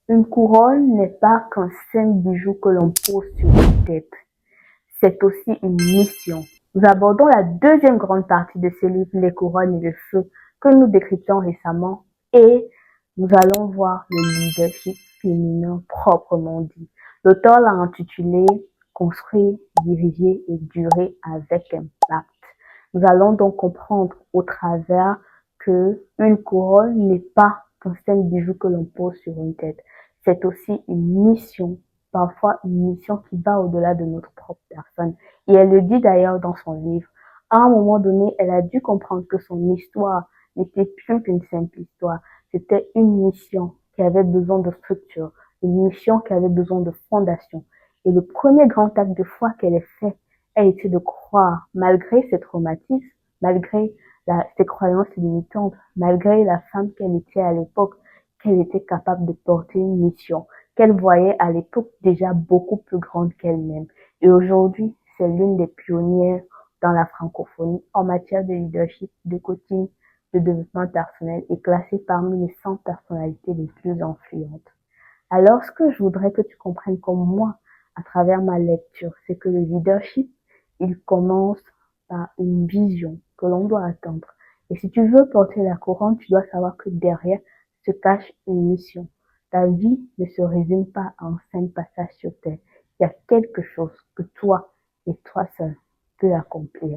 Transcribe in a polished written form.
Une couronne n'est pas qu'un simple bijou que l'on pose sur une tête. C'est aussi une mission. Nous abordons la deuxième grande partie de ce livre, Les couronnes et le feu, que nous décryptons récemment, et nous allons voir le leadership féminin proprement dit. L'auteur l'a intitulé Construire, diriger et durer avec impact. Nous allons donc comprendre au travers que une couronne n'est pas qu'un simple bijou que l'on pose sur une tête. C'est aussi une mission, parfois une mission qui va au-delà de notre propre personne. Et elle le dit d'ailleurs dans son livre. À un moment donné, elle a dû comprendre que son histoire n'était plus qu'une simple histoire. C'était une mission qui avait besoin de structure, une mission qui avait besoin de fondation. Et le premier grand acte de foi qu'elle a fait a été de croire, malgré ses traumatismes, malgré ses croyances limitantes, malgré la femme qu'elle était à l'époque, qu'elle était capable de porter une mission, qu'elle voyait à l'époque déjà beaucoup plus grande qu'elle-même. Et aujourd'hui, c'est l'une des pionnières dans la francophonie en matière de leadership, de coaching, de développement personnel et classée parmi les 100 personnalités les plus influentes. Alors, ce que je voudrais que tu comprennes comme moi à travers ma lecture, c'est que le leadership, il commence par une vision que l'on doit atteindre. Et si tu veux porter la couronne, tu dois savoir que derrière se cache une mission. Ta vie ne se résume pas à un simple passage sur terre. Il y a quelque chose que toi et toi seul peux accomplir.